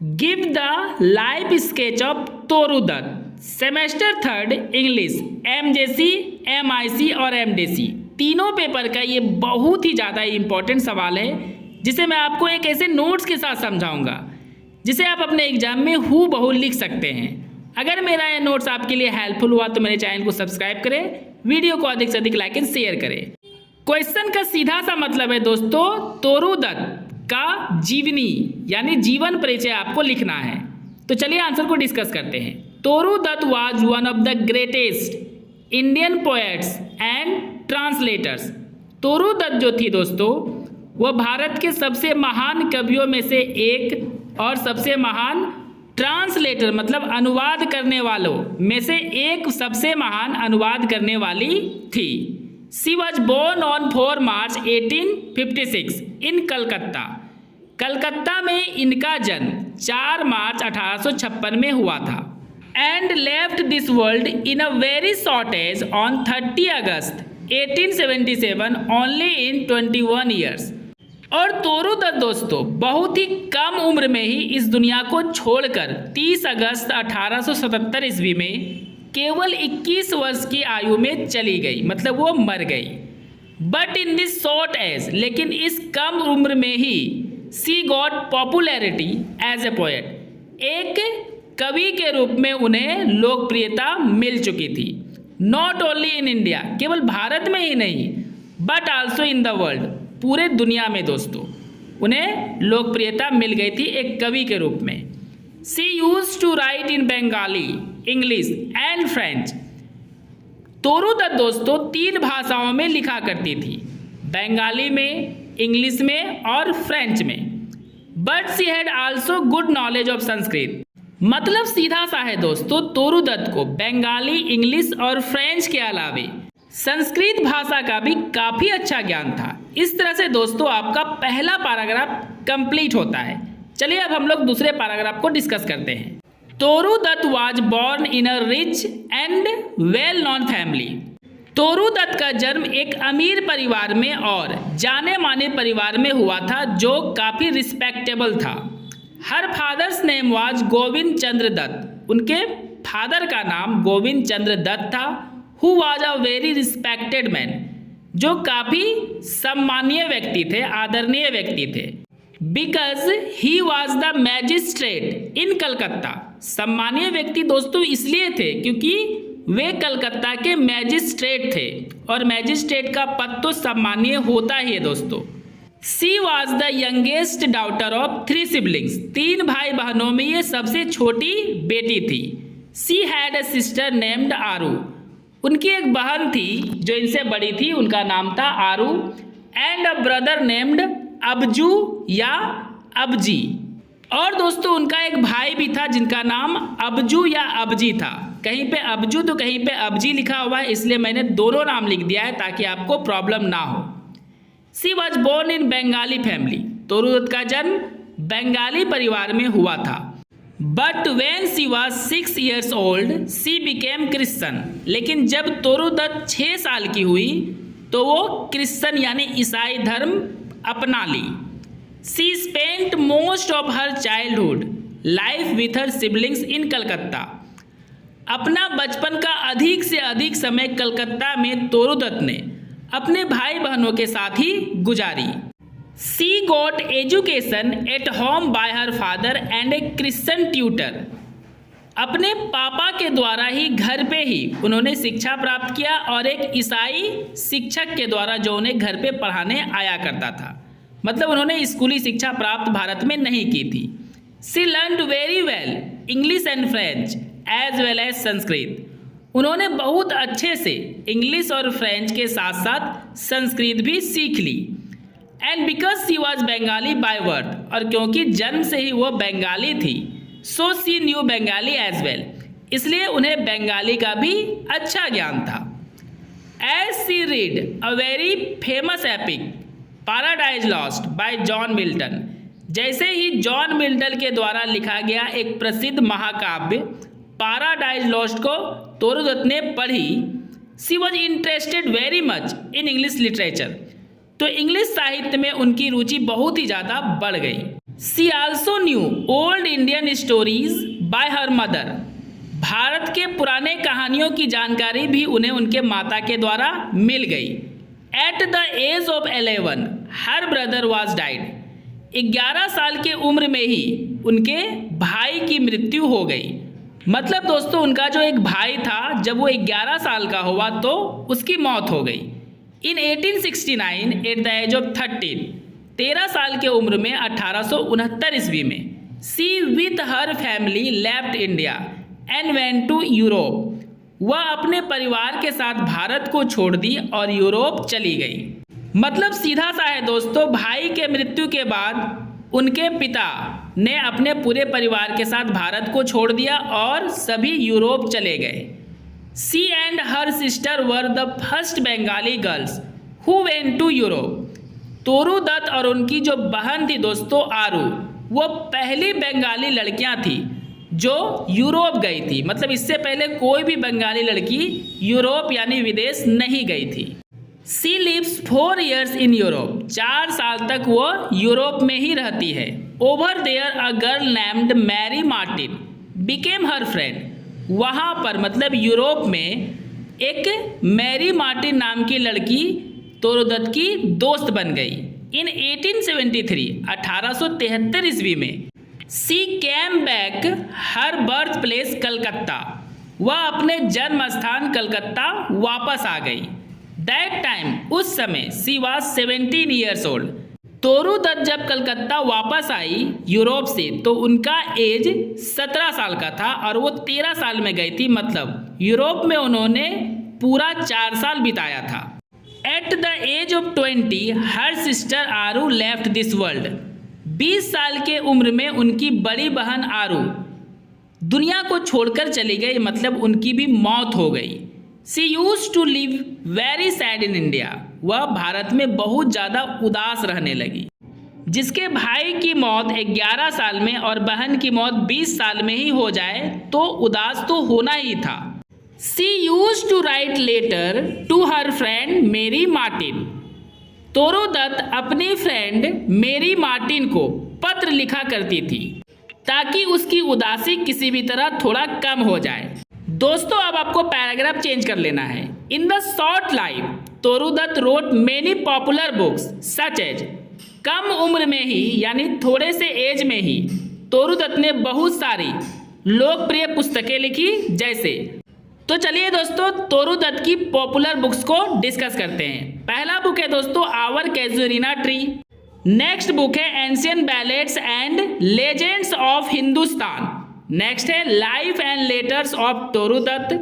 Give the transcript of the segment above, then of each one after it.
Give the life sketch of Toru Dutt. Semester 3 English, MJC, MIC और MDC तीनों paper का ये बहुत ही ज़्यादा इम्पोर्टेंट सवाल है, जिसे मैं आपको एक ऐसे नोट्स के साथ समझाऊंगा जिसे आप अपने एग्जाम में हूबहू लिख सकते हैं। अगर मेरा ये नोट्स आपके लिए हेल्पफुल हुआ तो मेरे चैनल को सब्सक्राइब करें, वीडियो को अधिक से अधिक लाइक एंड शेयर करें। क्वेश्चन का सीधा सा मतलब है दोस्तों, तोरू दत्त का जीवनी यानी जीवन परिचय आपको लिखना है। तो चलिए आंसर को डिस्कस करते हैं। Toru Dutt was one of the greatest Indian poets and translators. Toru Dutt जो थी दोस्तों, वह भारत के सबसे महान कवियों में से एक और सबसे महान ट्रांसलेटर मतलब अनुवाद करने वालों में से एक सबसे महान अनुवाद करने वाली थी। She was born on 4 March 1856 in Calcutta. Calcutta में इनका जन्म 4 मार्च 1856 में हुआ था। And left this world in a very short age on 30 August 1877 only in 21 years. और तोरू दत्त दोस्तों बहुत ही कम उम्र में ही इस दुनिया को छोड़कर 30 अगस्त 1877 ईस्वी में केवल 21 वर्ष की आयु में चली गई, मतलब वो मर गई। But in this short age, लेकिन इस कम उम्र में ही she got popularity as a poet, एक कवि के रूप में उन्हें लोकप्रियता मिल चुकी थी। नॉट ओनली इन इंडिया, केवल भारत में ही नहीं, but also in the world, पूरे दुनिया में दोस्तों उन्हें लोकप्रियता मिल गई थी एक कवि के रूप में। She used to write in Bengali, English and French. Toru Dutt दोस्तों 3 भाषाओं में लिखा करती थी, बंगाली में, इंग्लिश में और फ्रेंच में। But she had also good knowledge of Sanskrit. मतलब सीधा सा है दोस्तों, तोरू दत्त को बंगाली, इंग्लिश और फ्रेंच के अलावे संस्कृत भाषा का भी काफ़ी अच्छा ज्ञान था। इस तरह से दोस्तों आपका पहला पैराग्राफ कंप्लीट होता है। चलिए अब हम लोग दूसरे पैराग्राफ को डिस्कस करते हैं। Toru Dutt was born in a rich and well known family. Toru Dutt का जन्म एक अमीर परिवार में और जाने माने परिवार में हुआ था जो काफ़ी रिस्पेक्टेबल था। Her father's name was Govind Chandra Dutt. उनके फादर का नाम गोविंद चंद्र दत्त था। Who was a very respected man, जो काफ़ी सम्मानीय व्यक्ति थे, आदरणीय व्यक्ति थे। Because he was the magistrate in Calcutta. सम्मानीय व्यक्ति दोस्तों इसलिए थे क्योंकि वे कलकत्ता के मैजिस्ट्रेट थे, और मैजिस्ट्रेट का पद तो सम्मानीय होता ही है दोस्तों। She was the youngest daughter of 3 siblings. 3 भाई बहनों में ये सबसे छोटी बेटी थी। She had a sister named Aru. उनकी एक बहन थी जो इनसे बड़ी थी, उनका नाम था आरू। एंड अ ब्रदर नेम्ड अबजू या अबजी। और दोस्तों उनका एक भाई भी था जिनका नाम अबजू या अबजी था। कहीं पे अबजू तो कहीं पे अबजी लिखा हुआ है, इसलिए मैंने दोनों नाम लिख दिया है ताकि आपको प्रॉब्लम ना हो। She was born in Bengali family. Toru Dutt का जन्म बंगाली परिवार में हुआ था। But when she was 6 years old she became Christian. लेकिन जब तोरू दत्त 6 साल की हुई तो वो क्रिश्चन यानी ईसाई धर्म अपना ली। She spent most of her childhood life with her siblings in Calcutta. अपना बचपन का अधिक से अधिक समय कलकत्ता में तोरू दत्त ने अपने भाई बहनों के साथ ही गुजारी। She got education at home by her father and a Christian tutor. अपने पापा के द्वारा ही घर पे ही उन्होंने शिक्षा प्राप्त किया और एक ईसाई शिक्षक के द्वारा जो उन्हें घर पे पढ़ाने आया करता था। मतलब उन्होंने स्कूली शिक्षा प्राप्त भारत में नहीं की थी। She learned very well English and French as well as Sanskrit. उन्होंने बहुत अच्छे से इंग्लिश और फ्रेंच के साथ साथ संस्कृत भी सीख ली। And because she was Bengali by birth, और क्योंकि जन्म से ही वो बंगाली थी, so she knew Bengali as well, इसलिए उन्हें बंगाली का भी अच्छा ज्ञान था। As she read a very famous epic Paradise Lost by John Milton. जैसे ही जॉन मिल्टन के द्वारा लिखा गया एक प्रसिद्ध महाकाव्य पैराडाइज लॉस्ट को तोरू दत्त ने पढ़ी। She was interested very much in English literature. तो इंग्लिश साहित्य में उनकी रुचि बहुत ही ज़्यादा बढ़ गई। She also knew old Indian stories by her mother. Bharat के पुराने कहानियों की जानकारी भी उन्हें उनके माता के द्वारा मिल गई। At the age of 11 her brother was died. 11 साल के उम्र में ही उनके भाई की मृत्यु हो गई। मतलब दोस्तों उनका जो एक भाई था जब वो 11 साल का हुआ तो उसकी मौत हो गई। In 1869 at the age of 13 साल के उम्र में 1869 ईस्वी में she with her family left India and went to Europe. वह अपने परिवार के साथ भारत को छोड़ दी और यूरोप चली गई। मतलब सीधा सा है दोस्तों, भाई के मृत्यु के बाद उनके पिता ने अपने पूरे परिवार के साथ भारत को छोड़ दिया और सभी यूरोप चले गए। She and her sister were the first Bengali girls who went to Europe. Toru Dutt और उनकी जो बहन थी दोस्तों आरू, वो पहली बंगाली लड़कियां थी जो यूरोप गई थी। मतलब इससे पहले कोई भी बंगाली लड़की यूरोप यानी विदेश नहीं गई थी। She lives 4 years in Europe. 4 साल तक वो यूरोप में ही रहती है। Over there a girl named Mary Martin became her friend. वहाँ पर मतलब यूरोप में एक मैरी मार्टिन नाम की लड़की तोरू दत्त की दोस्त बन गई। इन 1873 ईस्वी में सी कैम बैक हर बर्थ प्लेस कलकत्ता। वह अपने जन्म स्थान कलकत्ता वापस आ गई। दैट टाइम उस समय सी वॉज 17 years old। तोरू दत्त जब कलकत्ता वापस आई यूरोप से तो उनका एज 17 साल का था और वो 13 साल में गई थी। मतलब यूरोप में उन्होंने पूरा 4 साल बिताया था। At the age of 20 her sister Aru left this world. 20 साल के उम्र में उनकी बड़ी बहन आरू दुनिया को छोड़कर चली गई। मतलब उनकी भी मौत हो गई। She used to live very sad in India. वह भारत में बहुत ज़्यादा उदास रहने लगी। जिसके भाई की मौत 11 साल में और बहन की मौत 20 साल में ही हो जाए तो उदास तो होना ही था। She used to write letter to her friend Mary Martin. Toru Dutt अपनी फ्रेंड मेरी मार्टिन को पत्र लिखा करती थी ताकि उसकी उदासी किसी भी तरह थोड़ा कम हो जाए। दोस्तों अब आपको पैराग्राफ चेंज कर लेना है। In the short life Toru Dutt wrote many popular books such as. कम उम्र में ही यानी थोड़े से एज में ही तोरू दत्त ने बहुत सारी लोकप्रिय पुस्तकें लिखी। जैसे तो चलिए दोस्तों तोरू दत्त की पॉपुलर बुक्स को डिस्कस करते हैं। पहला बुक है दोस्तों our casuarina tree. Next book है ancient ballads and legends of Hindustan. Next है life and letters of Toru Dutt.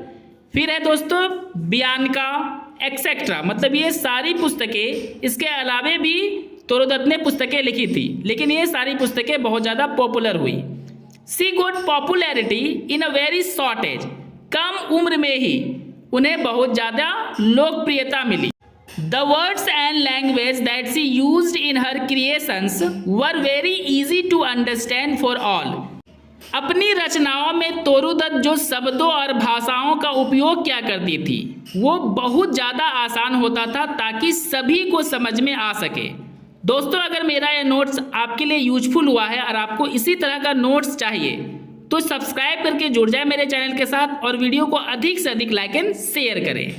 फिर है दोस्तों बियानका एक्सेट्रा। मतलब ये सारी पुस्तकें, इसके अलावे भी तोरू दत्त ने पुस्तकें लिखी थी लेकिन ये सारी पुस्तकें बहुत ज़्यादा पॉपुलर हुई। She got popularity in a very short age. कम उम्र में ही उन्हें बहुत ज़्यादा लोकप्रियता मिली। The words and language that she used in her creations were very easy to understand for all. अपनी रचनाओं में तोरू दत्त जो शब्दों और भाषाओं का उपयोग किया करती थी वो बहुत ज़्यादा आसान होता था ताकि सभी को समझ में आ सके। दोस्तों अगर मेरा ये नोट्स आपके लिए यूजफुल हुआ है और आपको इसी तरह का नोट्स चाहिए तो सब्सक्राइब करके जुड़ जाए मेरे चैनल के साथ और वीडियो को अधिक से अधिक लाइक एंड शेयर करें।